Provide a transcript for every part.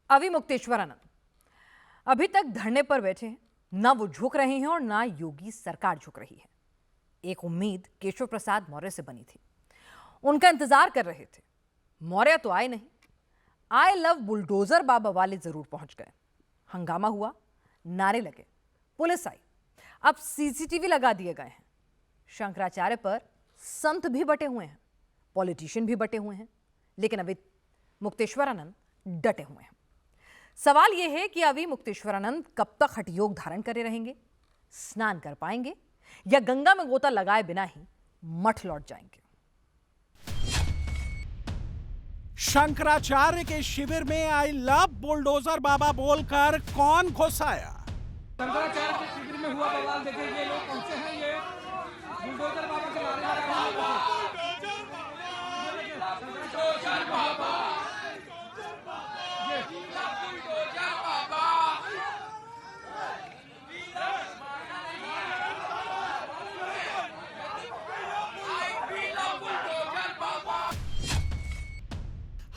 अभी मुक्तेश्वरानंद अभी तक धरने पर बैठे हैं। ना वो झुक रहे हैं और ना योगी सरकार झुक रही है। एक उम्मीद केशव प्रसाद मौर्य से बनी थी, उनका इंतजार कर रहे थे। मौर्य तो आए नहीं। आई लव बुलडोजर बाबा वाले जरूर पहुंच गए। हंगामा हुआ, नारे लगे, पुलिस आई, अब सीसीटीवी लगा दिए गए हैं। शंकराचार्य पर संत भी बटे हुए हैं, पॉलिटिशियन भी बटे हुए हैं, लेकिन अभी मुक्तेश्वरानंद डटे हुए हैं। सवाल यह है कि अभी मुक्तेश्वरानंद कब तक हठयोग धारण करे रहेंगे, स्नान कर पाएंगे या गंगा में गोता लगाए बिना ही मठ लौट जाएंगे। शंकराचार्य के शिविर में आई लव बुलडोजर बाबा बोलकर कौन घुस आया? शंकराचार्य के शिविर में हुआ बवाल देखिए, ये लोग पहुंचे हैं, ये बुलडोजर बाबा के नारे लगा रहे हैं।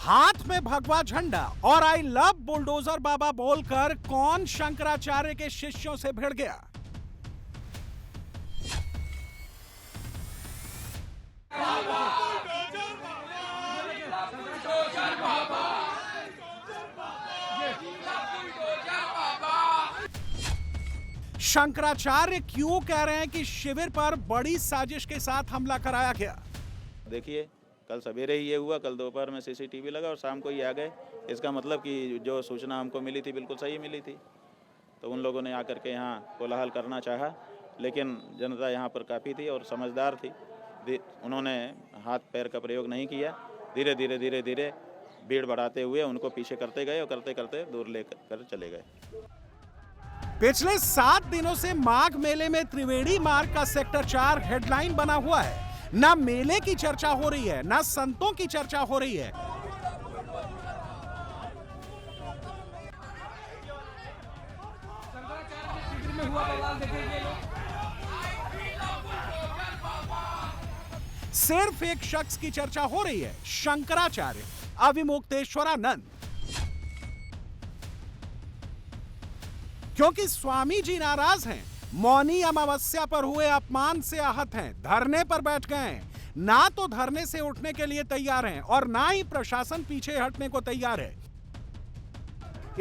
हाथ में भगवा झंडा और आई लव बुलडोजर बाबा बोलकर कौन शंकराचार्य के शिष्यों से भिड़ गया? शंकराचार्य क्यों कह रहे हैं कि शिविर पर बड़ी साजिश के साथ हमला कराया गया? देखिए, कल सवेरे ही ये हुआ, कल दोपहर में सीसीटीवी लगा और शाम को ही आ गए। इसका मतलब कि जो सूचना हमको मिली थी बिल्कुल सही मिली थी। तो उन लोगों ने आकर के यहाँ कोलाहल करना चाहा, लेकिन जनता यहाँ पर काफ़ी थी और समझदार थी। उन्होंने हाथ पैर का प्रयोग नहीं किया। धीरे धीरे भीड़ बढ़ाते हुए उनको पीछे करते गए और करते करते दूर लेकर चले गए। पिछले 7 दिनों से माघ मेले में त्रिवेणी मार्ग का सेक्टर 4 हेडलाइन बना हुआ है। ना मेले की चर्चा हो रही है, ना संतों की चर्चा हो रही है। शिविर में हुआ बवाल देखिए, ये लोग सिर्फ एक शख्स की चर्चा हो रही है, शंकराचार्य अविमुक्तेश्वरानंद। क्योंकि स्वामी जी नाराज हैं, मौनी अमावस्या पर हुए अपमान से आहत हैं, धरने पर बैठ गए हैं। ना तो धरने से उठने के लिए तैयार हैं और ना ही प्रशासन पीछे हटने को तैयार है।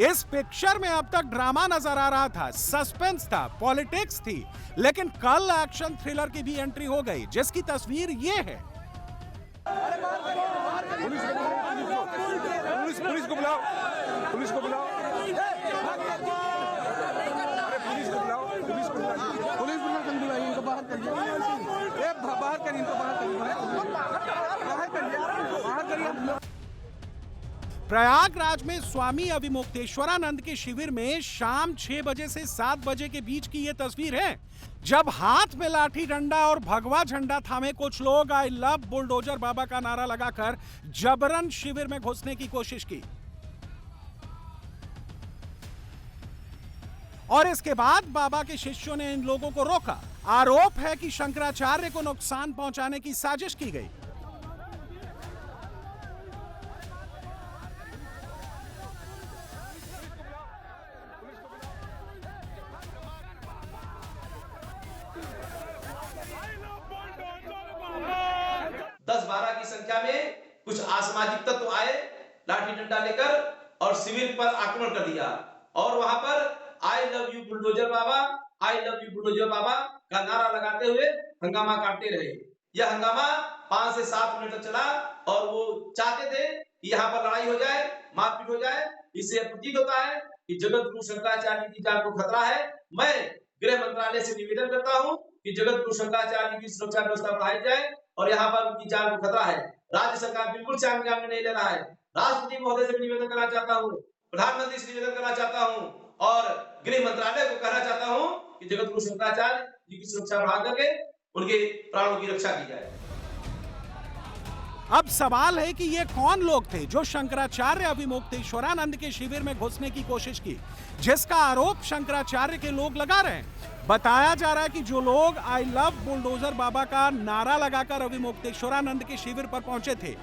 इस पिक्चर में अब तक ड्रामा नजर आ रहा था, सस्पेंस था, पॉलिटिक्स थी, लेकिन कल एक्शन थ्रिलर की भी एंट्री हो गई, जिसकी तस्वीर ये है। पुलिस को बुलाओ, पुलिस को बुलाओ, प्रयागराज में स्वामी अविमुक्तेश्वरानंद के शिविर में शाम 6 बजे से 7 बजे के बीच की ये तस्वीर है, जब हाथ में लाठी डंडा और भगवा झंडा थामे कुछ लोग आई लव बुलडोजर बाबा का नारा लगाकर जबरन शिविर में घुसने की कोशिश की। और इसके बाद बाबा के शिष्यों ने इन लोगों को रोका। आरोप है कि शंकराचार्य को नुकसान पहुंचाने की साजिश की गई। दस 12 की संख्या में कुछ असामाजिक तत्व आए लाठी डंडा लेकर और शिविर पर आक्रमण कर दिया और वहां पर I love you bulldozer Baba, I love you bulldozer Baba का नारा लगाते हुए हंगामा काटते रहे। यह हंगामा 5 से 7 मिनट तक चला और वो चाहते थे कि यहाँ पर लड़ाई हो जाए, मारपीट हो जाए। इससे प्रतीत होता है कि जगत गुरु शंकराचार्य की जान को खतरा है। मैं गृह मंत्रालय से निवेदन करता हूँ कि जगत गुरु शंकराचार्य की सुरक्षा व्यवस्था बढ़ाई जाए और यहाँ पर उनकी जान को खतरा है। राज्य सरकार बिल्कुल से आगे नहीं ले रहा है। राष्ट्रपति महोदय से भी निवेदन करना चाहता हूँ, प्रधानमंत्री से निवेदन करना चाहता हूँ और गृह मंत्रालय को कहना चाहता हूँ कि जगत गुरु शंकराचार्य जी की सुरक्षा बढ़ा करके उनके प्राणों की रक्षा की जाए। अब सवाल है कि ये कौन लोग थे जो शंकराचार्य अविमुक्तेश्वरानंद के शिविर में घुसने की कोशिश की, जिसका आरोप शंकराचार्य के लोग लगा रहे हैं। बताया जा रहा है कि जो लोग आई लव बुलडोजर बाबा का नारा लगाकर अविमुक्तेश्वरानंद के शिविर पर पहुंचे थे,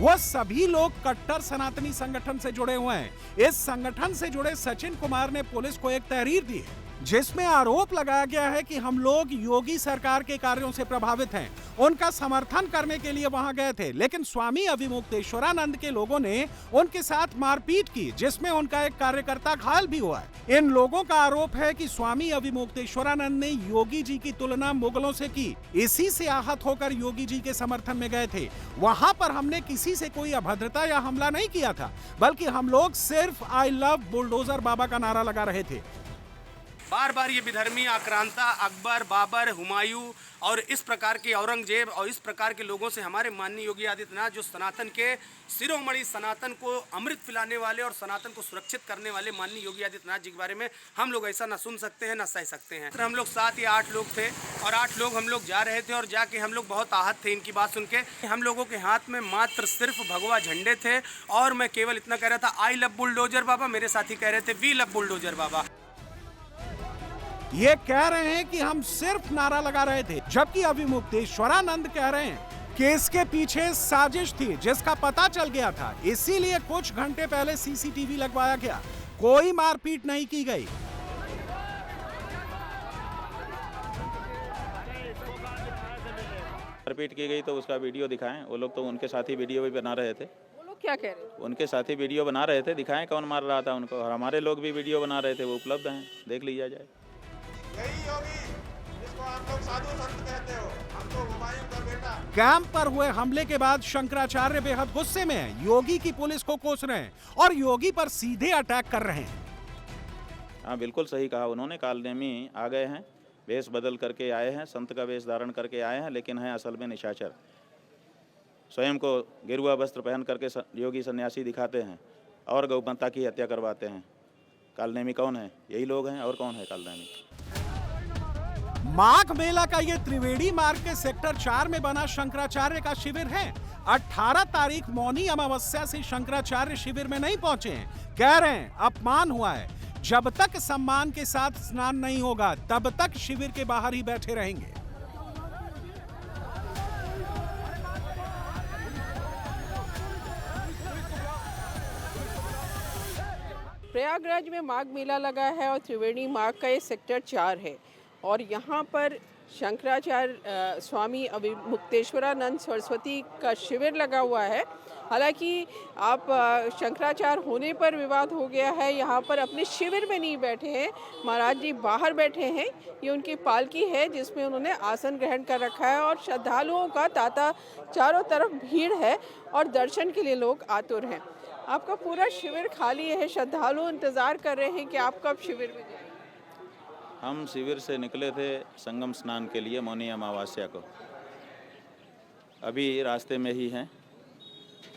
वो सभी लोग कट्टर सनातनी संगठन से जुड़े हुए हैं। इस संगठन से जुड़े सचिन कुमार ने पुलिस को एक तहरीर दी है जिसमें आरोप लगाया गया है कि हम लोग योगी सरकार के कार्यों से प्रभावित हैं, उनका समर्थन करने के लिए वहां गए थे, लेकिन स्वामी अविमुक्तेश्वरानंद के लोगों ने उनके साथ मारपीट की जिसमें उनका एक कार्यकर्ता घायल भी हुआ है। इन लोगों का आरोप है कि स्वामी अविमुक्तेश्वरानंद ने योगी जी की तुलना मुगलों से की, इसी से आहत होकर योगी जी के समर्थन में गए थे। वहां पर हमने किसी से कोई अभद्रता या हमला नहीं किया था, बल्कि हम लोग सिर्फ आई लव बुलडोजर बाबा का नारा लगा रहे थे। बार बार ये विधर्मी आक्रांता अकबर, बाबर, हुमायूं और इस प्रकार के औरंगजेब और इस प्रकार के लोगों से हमारे माननीय योगी आदित्यनाथ जो सनातन के शिरोमणि, सनातन को अमृत पिलाने वाले और सनातन को सुरक्षित करने वाले माननीय योगी आदित्यनाथ जी के बारे में हम लोग ऐसा ना सुन सकते हैं ना सह सकते हैं। हम लोग 7 या 8 लोग थे और 8 लोग हम लोग जा रहे थे और जाके हम लोग बहुत आहत थे इनकी बात सुन के। हम लोगों के हाथ में मात्र सिर्फ भगवा झंडे थे और मैं केवल इतना कह रहा था, आई लव बुलडोजर बाबा। मेरे साथी कह रहे थे, वी लव बुलडोजर बाबा। ये कह रहे हैं कि हम सिर्फ नारा लगा रहे थे, जबकि अविमुक्तेश्वरानंद कह रहे हैं कि इसके पीछे साजिश थी जिसका पता चल गया था, इसीलिए कुछ घंटे पहले सीसीटीवी लगवाया गया, कोई मारपीट नहीं की गई। मारपीट की गई तो उसका वीडियो दिखाएं। वो लोग तो उनके साथी वीडियो भी बना रहे थे। वो लोग क्या कह रहे थे? उनके साथी वीडियो बना रहे थे, दिखाएं कौन मार रहा था उनको। और हमारे लोग भी वीडियो बना रहे थे, वो उपलब्ध हैं, देख लिया जाए। यही योगी जिसको आप लोग साधु संत कहते हो, हम तो हुमायूं का बेटा। कैंप पर हुए हमले के बाद शंकराचार्य बेहद गुस्से में हैं। योगी की पुलिस को कोस रहे हैं और योगी पर सीधे अटैक कर रहे हैं। हाँ, बिल्कुल सही कहा उन्होंने। कालनेमी आ गए हैं, वेश बदल करके आए हैं, संत का वेश धारण करके आए हैं, लेकिन हैं असल में निशाचर। स्वयं को गेरुआ वस्त्र पहन करके योगी सन्यासी दिखाते हैं और गौ माता की हत्या करवाते हैं। कालनेमी कौन है? यही लोग हैं, और कौन है कालनेमी? माघ मेला का ये त्रिवेणी मार्ग के सेक्टर 4 में बना शंकराचार्य का शिविर है। 18 तारीख मौनी अमावस्या से शंकराचार्य शिविर में नहीं पहुंचे हैं। कह रहे हैं अपमान हुआ है, जब तक सम्मान के साथ स्नान नहीं होगा तब तक शिविर के बाहर ही बैठे रहेंगे। प्रयागराज में माघ मेला लगा है और त्रिवेणी मार्ग का ये सेक्टर 4 है और यहाँ पर शंकराचार्य स्वामी अविमुक्तेश्वरानंद सरस्वती का शिविर लगा हुआ है। हालांकि आप शंकराचार्य होने पर विवाद हो गया है, यहाँ पर अपने शिविर में नहीं बैठे हैं, महाराज जी बाहर बैठे हैं। ये उनकी पालकी है जिसमें उन्होंने आसन ग्रहण कर रखा है और श्रद्धालुओं का तांता चारों तरफ भीड़ है और दर्शन के लिए लोग आतुर हैं। आपका पूरा शिविर खाली है, श्रद्धालु इंतजार कर रहे हैं कि आप कब शिविर में जाएं। हम शिविर से निकले थे संगम स्नान के लिए मौनी अमावस्या को। अभी रास्ते में ही हैं।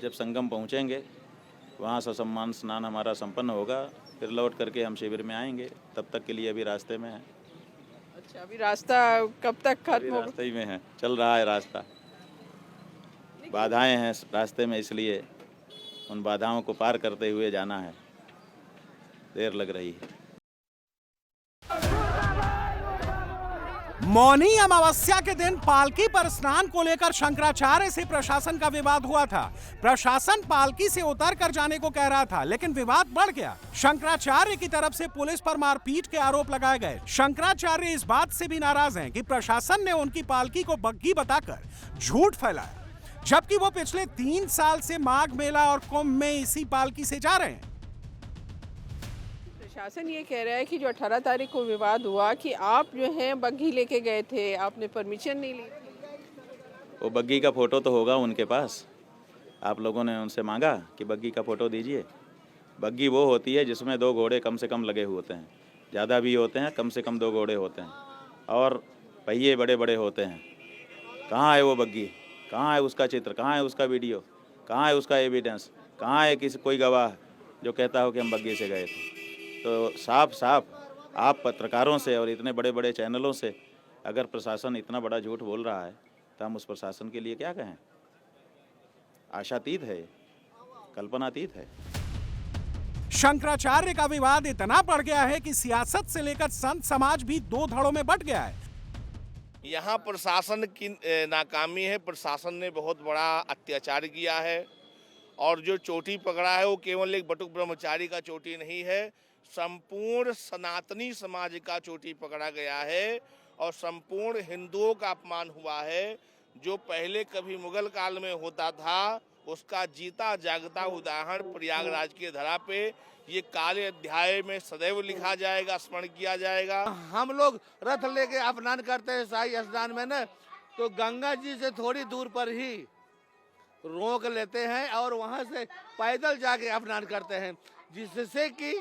जब संगम पहुंचेंगे वहां ससम्मान स्नान हमारा संपन्न होगा, फिर लौट करके हम शिविर में आएंगे। तब तक के लिए अभी रास्ते में हैं। अच्छा, अभी रास्ता कब तक खत्म होगा? रास्ते ही में है, चल रहा है रास्ता। बाधाएं हैं रास्ते में, इसलिए उन बाधाओं को पार करते हुए जाना है। देर लग रही है। मौनी अमावस्या के दिन पालकी पर स्नान को लेकर शंकराचार्य से प्रशासन का विवाद हुआ था। प्रशासन पालकी से उतर कर जाने को कह रहा था, लेकिन विवाद बढ़ गया। शंकराचार्य की तरफ से पुलिस पर मारपीट के आरोप लगाए गए। शंकराचार्य इस बात से भी नाराज हैं कि प्रशासन ने उनकी पालकी को बग्घी बताकर झूठ फैलाया, जबकि वो पिछले 3 साल से माघ मेला और कुंभ में इसी पालकी से जा रहे हैं। प्रशासन ये कह रहा है कि जो 18 तारीख को विवाद हुआ कि आप जो हैं बग्घी लेके गए थे, आपने परमिशन नहीं ली थी। वो बग्घी का फोटो तो होगा उनके पास। आप लोगों ने उनसे मांगा कि बग्घी का फोटो दीजिए। बग्घी वो होती है जिसमें 2 घोड़े कम से कम लगे होते हैं, ज़्यादा भी होते हैं, कम से कम 2 घोड़े होते हैं और पहिए बड़े बड़े होते हैं। कहाँ है वो बग्घी? कहाँ है उसका चित्र? कहाँ है उसका वीडियो? कहाँ है उसका एविडेंस? कहाँ है कोई गवाह जो कहता हो कि हम बग्घी से गए थे? तो साफ साफ आप पत्रकारों से और इतने बड़े बड़े चैनलों से अगर प्रशासन इतना बड़ा झूठ बोल रहा है तो हम उस प्रशासन के लिए क्या कहें? आशातीत है, कल्पनातीत है। शंकराचार्य का विवाद इतना बढ़ गया है कि सियासत से लेकर संत समाज भी 2 धड़ों में बंट गया है। यहाँ प्रशासन की नाकामी है। प्रशासन ने बहुत बड़ा अत्याचार किया है और जो चोटी पकड़ा है वो केवल एक बटुक ब्रह्मचारी का चोटी नहीं है, संपूर्ण सनातनी समाज का चोटी पकड़ा गया है और संपूर्ण हिंदुओं का अपमान हुआ है। जो पहले कभी मुगल काल में होता था उसका जीता जागता उदाहरण प्रयागराज के धरा पे ये काले अध्याय में सदैव लिखा जाएगा, स्मरण किया जाएगा। हम लोग रथ लेके स्नान करते हैं शाही स्नान में न, तो गंगा जी से थोड़ी दूर पर ही रोक लेते हैं और वहां से पैदल जाके स्नान करते हैं, जिससे कि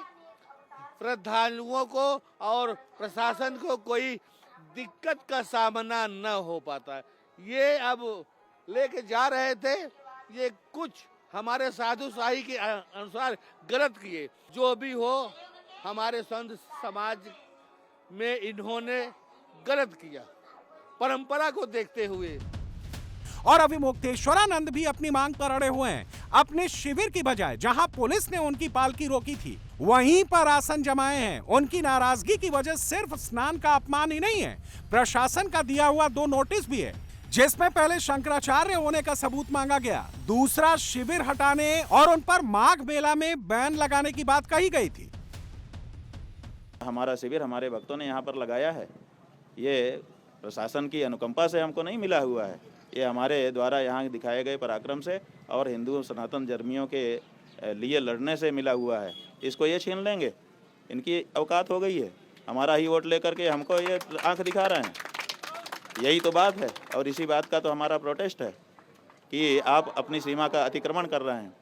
श्रद्धालुओं को और प्रशासन को कोई दिक्कत का सामना न हो पाता। ये अब लेके जा रहे थे, ये कुछ हमारे साधु शाही के अनुसार गलत किए। जो भी हो, हमारे संत समाज में इन्होंने गलत किया, परंपरा को देखते हुए। और अविमुक्तेश्वरानंद भी अपनी मांग पर अड़े हुए हैं। अपने शिविर की बजाय जहां पुलिस ने उनकी पालकी रोकी थी, वहीं पर आसन जमाए हैं। उनकी नाराजगी की वजह सिर्फ स्नान का अपमान ही नहीं है, प्रशासन का दिया हुआ 2 नोटिस भी है, जिसमें पहले शंकराचार्य होने का सबूत मांगा गया, दूसरा शिविर हटाने और उन पर माघ मेला में बैन लगाने की बात कही गई थी। हमारा शिविर हमारे भक्तों ने यहाँ पर लगाया है, ये प्रशासन की अनुकंपा से हमको नहीं मिला हुआ है, ये हमारे द्वारा यहाँ दिखाए गए पराक्रम से और हिंदू सनातन धर्मियों के लिए लड़ने से मिला हुआ है। इसको ये छीन लेंगे, इनकी औकात हो गई है। हमारा ही वोट लेकर के हमको ये आंख दिखा रहे हैं, यही तो बात है। और इसी बात का तो हमारा प्रोटेस्ट है कि आप अपनी सीमा का अतिक्रमण कर रहे हैं।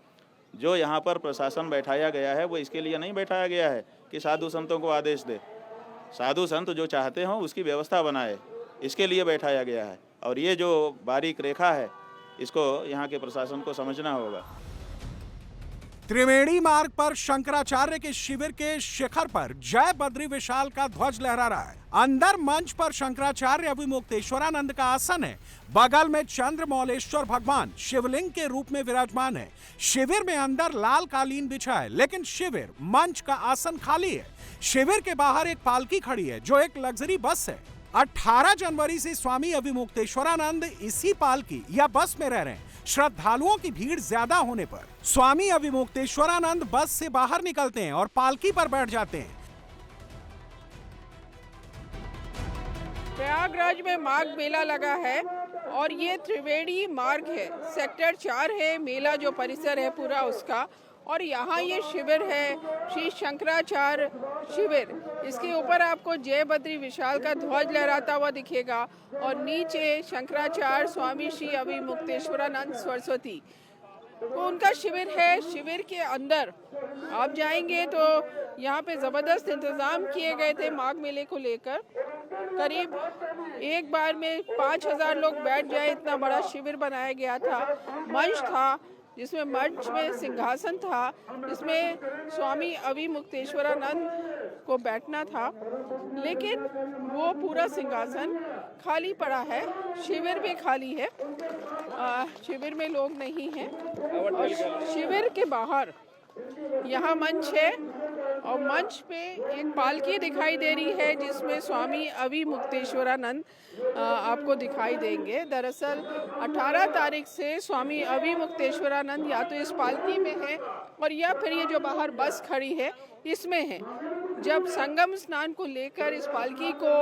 जो यहाँ पर प्रशासन बैठाया गया है वो इसके लिए नहीं बैठाया गया है कि साधु संतों को आदेश दे। साधु संत जो चाहते हों उसकी व्यवस्था बनाए, इसके लिए बैठाया गया है। और ये जो बारीक रेखा है इसको यहाँ के प्रशासन को समझना होगा। त्रिवेणी मार्ग पर शंकराचार्य के शिविर के शिखर पर जय बद्री विशाल का ध्वज लहरा रहा है। अंदर मंच पर शंकराचार्य अविमुक्तेश्वरानंद का आसन है, बगल में चंद्रमौलेश्वर भगवान शिवलिंग के रूप में विराजमान है। शिविर में अंदर लाल कालीन बिछा है, लेकिन शिविर मंच का आसन खाली है। शिविर के बाहर एक पालकी खड़ी है जो एक लग्जरी बस है। 18 जनवरी से स्वामी अविमुक्तेश्वरानंद इसी पालकी या बस में रह रहे हैं। श्रद्धालुओं की भीड़ ज्यादा होने पर स्वामी अविमुक्तेश्वरानंद बस से बाहर निकलते हैं और पालकी पर बैठ जाते हैं। प्रयागराज में माघ मेला लगा है और ये त्रिवेणी मार्ग है, सेक्टर 4 है मेला जो परिसर है पूरा उसका। और यहाँ ये शिविर है, श्री शंकराचार्य शिविर। इसके ऊपर आपको जय बद्री विशाल का ध्वज लहराता हुआ दिखेगा और नीचे शंकराचार्य स्वामी श्री अविमुक्तेश्वरानंद सरस्वती तो उनका शिविर है। शिविर के अंदर आप जाएंगे तो यहाँ पे ज़बरदस्त इंतज़ाम किए गए थे माघ मेले को लेकर। करीब एक बार में 5000 लोग बैठ जाए इतना बड़ा शिविर बनाया गया था। मंच था जिसमें मंच में सिंहासन था, जिसमें स्वामी अविमुक्तेश्वरानंद को बैठना था, लेकिन वो पूरा सिंहासन खाली पड़ा है। शिविर भी खाली है, शिविर में लोग नहीं हैं। और शिविर के बाहर यहाँ मंच है और मंच पे एक पालकी दिखाई दे रही है जिसमें स्वामी अविमुक्तेश्वरानंद आपको दिखाई देंगे। दरअसल 18 तारीख से स्वामी अविमुक्तेश्वरानंद या तो इस पालकी में है और या फिर ये जो बाहर बस खड़ी है इसमें है। जब संगम स्नान को लेकर इस पालकी को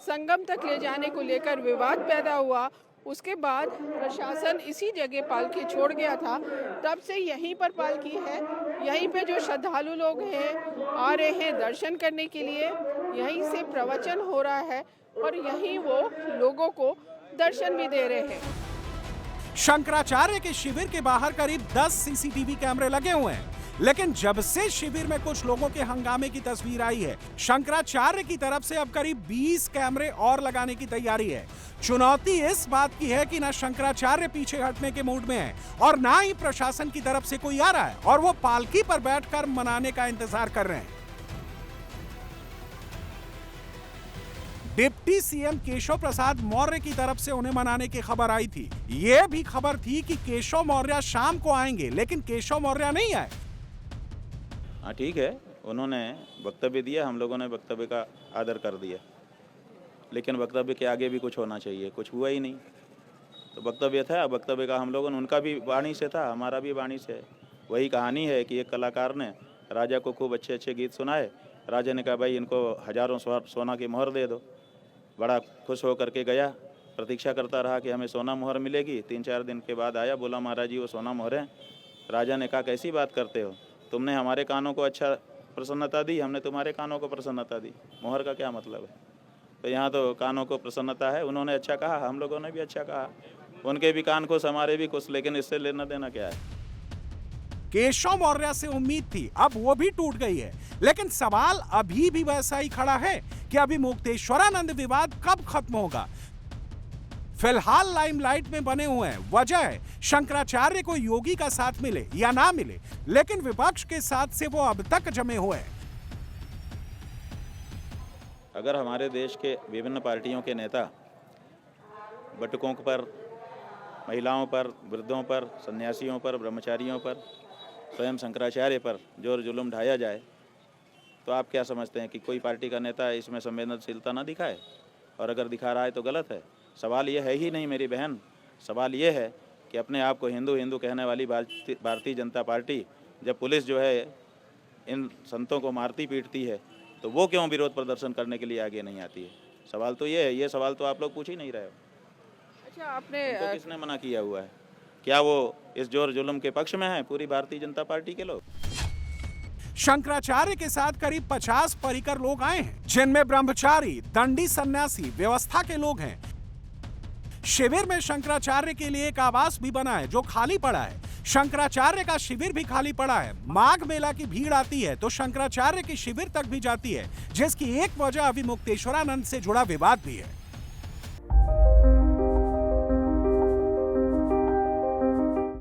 संगम तक ले जाने को लेकर विवाद पैदा हुआ, उसके बाद प्रशासन इसी जगह पालकी छोड़ गया था। तब से यहीं पर पालकी है, यहीं पे जो श्रद्धालु लोग हैं आ रहे हैं दर्शन करने के लिए, यहीं से प्रवचन हो रहा है और यहीं वो लोगों को दर्शन भी दे रहे हैं। शंकराचार्य के शिविर के बाहर करीब 10 सीसीटीवी कैमरे लगे हुए हैं, लेकिन जब से शिविर में कुछ लोगों के हंगामे की तस्वीर आई है, शंकराचार्य की तरफ से अब करीब 20 कैमरे और लगाने की तैयारी है। चुनौती इस बात की है कि ना शंकराचार्य पीछे हटने के मूड में है और ना ही प्रशासन की तरफ से कोई आ रहा है और वो पालकी पर बैठकर मनाने का इंतजार कर रहे हैं। डिप्टी सीएम केशव प्रसाद मौर्य की तरफ से उन्हें मनाने की खबर आई थी। ये भी खबर थी कि केशव मौर्य शाम को आएंगे, लेकिन केशव मौर्य नहीं आए। हाँ ठीक है, उन्होंने वक्तव्य दिया, हम लोगों ने वक्तव्य का आदर कर दिया, लेकिन वक्तव्य के आगे भी कुछ होना चाहिए, कुछ हुआ ही नहीं। तो वक्तव्य था, वक्तव्य का हम लोगों ने, उनका भी वाणी से था, हमारा भी वाणी से है। वही कहानी है कि एक कलाकार ने राजा को खूब अच्छे अच्छे गीत सुनाए। राजा ने कहा भाई इनको हजारों सोना की मोहर दे दो। बड़ा खुश होकर के गया, प्रतीक्षा करता रहा कि हमें सोना मोहर मिलेगी। 3-4 दिन के बाद आया, बोला महाराज जी वो सोना मोहर है। राजा ने कहा कैसी बात करते हो, तुमने हमारे कानों को अच्छा प्रसन्नता दी, हमने तुम्हारे कानों को प्रसन्नता दी, मोहर का क्या मतलब है। तो यहाँ तो कानों को प्रसन्नता है, उन्होंने अच्छा कहा, हम लोगों ने भी अच्छा कहा, उनके भी कान खुश, हमारे भी खुश, लेकिन इससे लेना देना क्या है। केशव मौर्य से उम्मीद थी, अब वो भी टूट गई है। लेकिन सवाल अभी भी वैसा ही खड़ा है कि अभी मुक्तेश्वरानंद विवाद कब खत्म होगा। फिलहाल लाइमलाइट में बने हुए हैं। वजह शंकराचार्य को योगी का साथ मिले या ना मिले, लेकिन विपक्ष के साथ से वो अब तक जमे हुए हैं। अगर हमारे देश के विभिन्न पार्टियों के नेता बटुकों पर, महिलाओं पर, वृद्धों पर, सन्यासियों पर, ब्रह्मचारियों पर, स्वयं शंकराचार्य पर जोर जुल्म ढाया जाए, तो आप क्या समझते हैं कि कोई पार्टी का नेता इसमें संवेदनशीलता ना दिखाए? और अगर दिखा रहा है तो गलत है। सवाल ये है ही नहीं मेरी बहन, सवाल ये है कि अपने आप को हिंदू हिंदू कहने वाली भारतीय जनता पार्टी, जब पुलिस जो है इन संतों को मारती पीटती है, तो वो क्यों विरोध प्रदर्शन करने के लिए आगे नहीं आती है? सवाल तो ये है, ये सवाल तो आप लोग पूछ ही नहीं रहे हो। अच्छा, आपने तो किसने मना किया हुआ है? क्या वो इस जोर जुल्म के पक्ष में है पूरी भारतीय जनता पार्टी के लोग? शंकराचार्य के साथ करीब 50 परिकर लोग आए हैं, जिनमें ब्रह्मचारी, दंडी सन्यासी, व्यवस्था के लोग हैं। शिविर में शंकराचार्य के लिए एक आवास भी बना है जो खाली पड़ा है। शंकराचार्य का शिविर भी खाली पड़ा है। माघ मेला की भीड़ आती है तो शंकराचार्य के शिविर तक भी जाती है, जिसकी एक वजह अभी मुक्तेश्वरानंद से जुड़ा विवाद भी है।